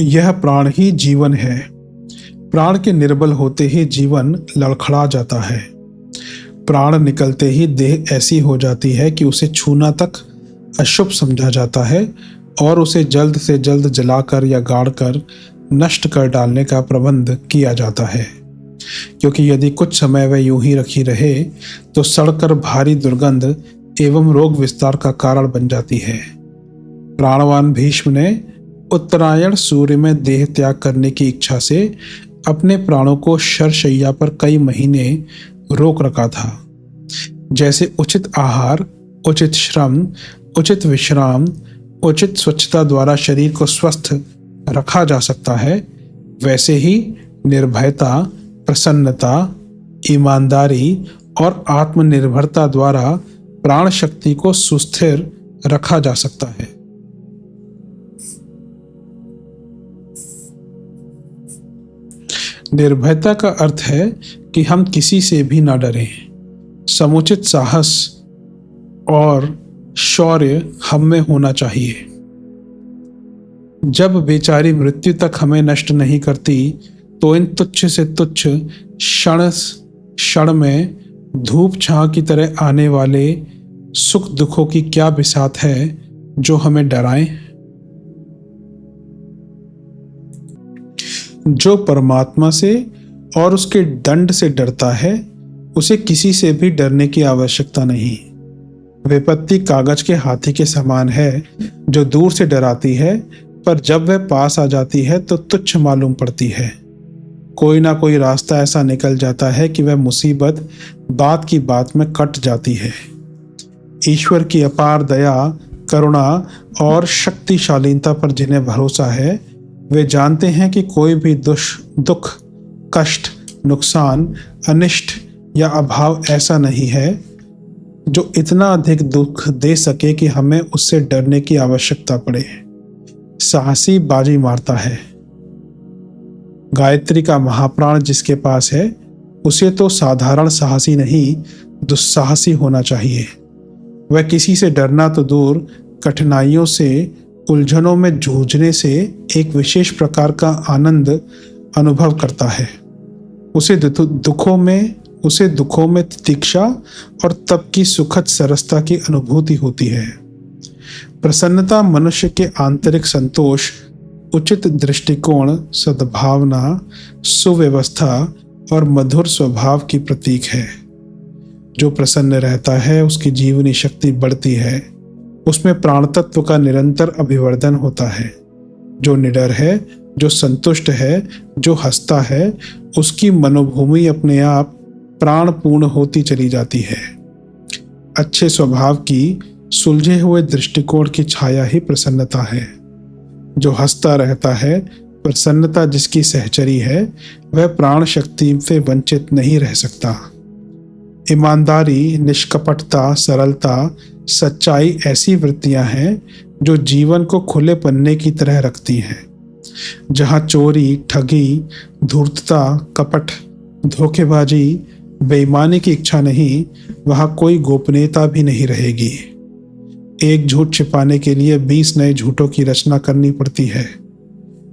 यह प्राण ही जीवन है। प्राण के निर्बल होते ही जीवन लड़खड़ा जाता है। प्राण निकलते ही देह ऐसी हो जाती है कि उसे छूना तक अशुभ समझा जाता है और उसे जल्द से जल्द जलाकर या गाड़कर नष्ट कर डालने का प्रबंध किया जाता है, क्योंकि यदि कुछ समय वह यूं ही रखी रहे तो सड़कर भारी दुर्गंध एवं रोग विस्तार का कारण बन जाती है। प्राणवान भीष्म ने उत्तरायण सूर्य में देह त्याग करने की इच्छा से अपने प्राणों को शरशैया पर कई महीने रोक रखा था। जैसे उचित आहार, उचित श्रम, उचित विश्राम, उचित स्वच्छता द्वारा शरीर को स्वस्थ रखा जा सकता है, वैसे ही निर्भयता, प्रसन्नता, ईमानदारी और आत्मनिर्भरता द्वारा प्राण शक्ति को सुस्थिर रखा जा सकता है। निर्भयता का अर्थ है कि हम किसी से भी ना डरें। समुचित साहस और शौर्य हम में होना चाहिए। जब बेचारी मृत्यु तक हमें नष्ट नहीं करती तो इन तुच्छ से तुच्छ क्षण में धूप छां की तरह आने वाले सुख दुखों की क्या बिसात है जो हमें डराएं। जो परमात्मा से और उसके दंड से डरता है उसे किसी से भी डरने की आवश्यकता नहीं। विपत्ति कागज के हाथी के समान है जो दूर से डराती है, पर जब वह पास आ जाती है तो तुच्छ मालूम पड़ती है। कोई ना कोई रास्ता ऐसा निकल जाता है कि वह मुसीबत बात की बात में कट जाती है। ईश्वर की अपार दया, करुणा और शक्तिशालीनता पर जिन्हें भरोसा है वे जानते हैं कि कोई भी दुख, कष्ट, नुकसान, अनिष्ट या अभाव ऐसा नहीं है जो इतना अधिक दुख दे सके कि हमें उससे डरने की आवश्यकता पड़े। साहसी बाजी मारता है। गायत्री का महाप्राण जिसके पास है उसे तो साधारण साहसी नहीं, दुस्साहसी होना चाहिए। वह किसी से डरना तो दूर, कठिनाइयों से, उलझनों में जूझने से एक विशेष प्रकार का आनंद अनुभव करता है। उसे दुखों में तितिक्षा और तप की सुखद सरसता की अनुभूति होती है। प्रसन्नता मनुष्य के आंतरिक संतोष, उचित दृष्टिकोण, सद्भावना, सुव्यवस्था और मधुर स्वभाव की प्रतीक है। जो प्रसन्न रहता है उसकी जीवनी शक्ति बढ़ती है, उसमें प्राण तत्व का निरंतर अभिवर्धन होता है। जो निडर है, जो संतुष्ट है, जो हंसता है, उसकी मनोभूमि अपने आप प्राणपूर्ण होती चली जाती है। अच्छे स्वभाव की, सुलझे हुए दृष्टिकोण की छाया ही प्रसन्नता है। जो हंसता रहता है, प्रसन्नता जिसकी सहचरी है, वह प्राण शक्ति से वंचित नहीं रह सकता। ईमानदारी, निष्कपटता, सरलता, सच्चाई ऐसी वृत्तियां हैं जो जीवन को खुले पन्ने की तरह रखती हैं। जहां चोरी, ठगी, धूर्तता, कपट, धोखेबाजी, बेईमानी की इच्छा नहीं, वहां कोई गोपनीयता भी नहीं रहेगी। एक झूठ छिपाने के लिए 20 नए झूठों की रचना करनी पड़ती है।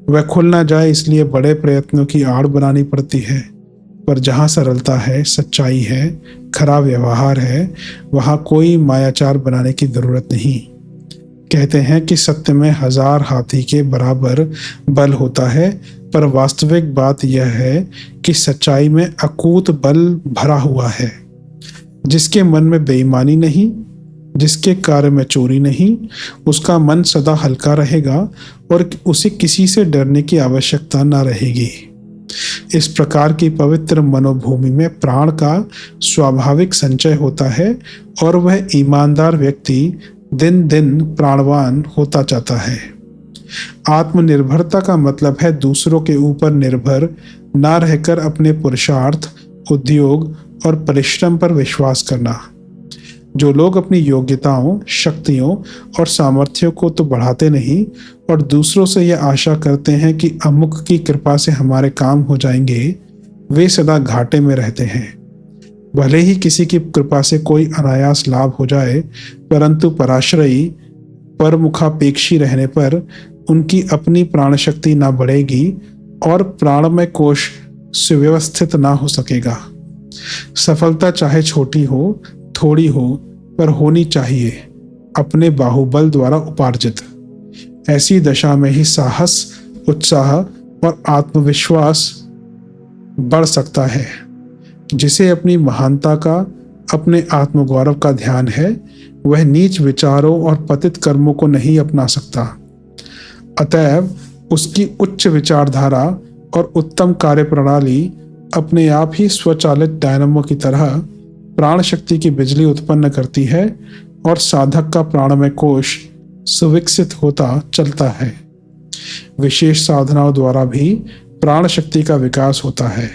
वह खुल ना जाए इसलिए बड़े प्रयत्नों की आड़ बनानी पड़ती है। पर जहाँ सरलता है, सच्चाई है, खरा व्यवहार है, वहाँ कोई मायाचार बनाने की जरूरत नहीं। कहते हैं कि सत्य में 1000 हाथी के बराबर बल होता है, पर वास्तविक बात यह है कि सच्चाई में अकूत बल भरा हुआ है। जिसके मन में बेईमानी नहीं, जिसके कार्य में चोरी नहीं, उसका मन सदा हल्का रहेगा और उसे किसी से डरने की आवश्यकता न रहेगी। इस प्रकार की पवित्र मनोभूमि में प्राण का स्वाभाविक संचय होता है और वह ईमानदार व्यक्ति दिन दिन प्राणवान होता जाता है। आत्मनिर्भरता का मतलब है दूसरों के ऊपर निर्भर ना रहकर अपने पुरुषार्थ, उद्योग और परिश्रम पर विश्वास करना। जो लोग अपनी योग्यताओं, शक्तियों और सामर्थ्यों को तो बढ़ाते नहीं और दूसरों से यह आशा करते हैं कि अमुक की कृपा से हमारे काम हो जाएंगे, वे सदा घाटे में रहते हैं। भले ही किसी की कृपा से कोई अनायास लाभ हो जाए, परंतु पराश्रयी, परमुखापेक्षी रहने पर उनकी अपनी प्राण शक्ति ना बढ़ेगी और प्राणमय कोश सुव्यवस्थित ना हो सकेगा। सफलता चाहे छोटी हो, थोड़ी हो, पर होनी चाहिए, अपने बाहुबल द्वारा उपार्जित। ऐसी दशा में ही साहस, उत्साह और आत्मविश्वास बढ़ सकता है। जिसे अपनी महानता का, अपने आत्मगौरव का ध्यान है, वह नीच विचारों और पतित कर्मों को नहीं अपना सकता। अतएव उसकी उच्च विचारधारा और उत्तम कार्य प्रणाली अपने आप ही स्वचालित डायनामो की तरह प्राण शक्ति की बिजली उत्पन्न करती है और साधक का प्राणमय कोश सुविकसित होता चलता है। विशेष साधनाओं द्वारा भी प्राण शक्ति का विकास होता है,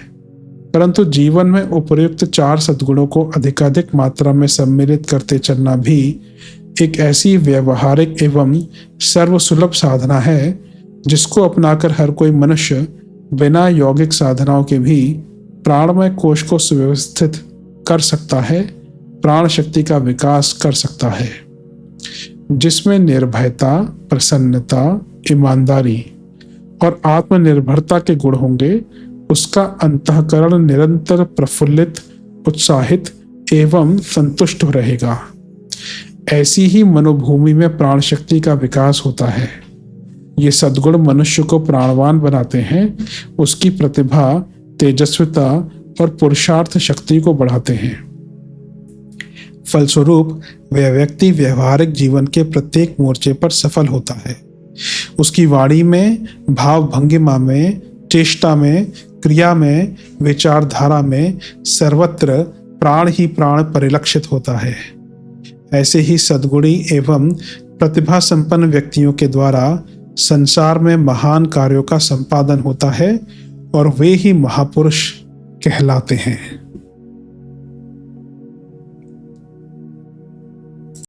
परंतु जीवन में उपर्युक्त 4 सद्गुणों को अधिकाधिक मात्रा में सम्मिलित करते चलना भी एक ऐसी व्यवहारिक एवं सर्वसुलभ साधना है जिसको अपनाकर हर कोई मनुष्य बिना यौगिक साधनाओं के भी प्राणमय कोश को सुव्यवस्थित कर सकता है, प्राण शक्ति का विकास कर सकता है। जिसमें निर्भयता, प्रसन्नता, ईमानदारी और आत्मनिर्भरता के गुण होंगे, उसका अंतःकरण निरंतर प्रफुल्लित, उत्साहित एवं संतुष्ट रहेगा। ऐसी ही मनोभूमि में प्राण शक्ति का विकास होता है। ये सद्गुण मनुष्य को प्राणवान बनाते हैं, उसकी प्रतिभा, तेजस्विता और पुरुषार्थ शक्ति को बढ़ाते हैं। फलस्वरूप वह व्यक्ति व्यवहारिक जीवन के प्रत्येक मोर्चे पर सफल होता है। उसकी वाणी में, भाव भंगिमा में, चेष्टा में, क्रिया में, विचारधारा में सर्वत्र प्राण ही प्राण परिलक्षित होता है। ऐसे ही सद्गुणी एवं प्रतिभा संपन्न व्यक्तियों के द्वारा संसार में महान कार्यों का संपादन होता है और वे ही महापुरुष कहलाते हैं।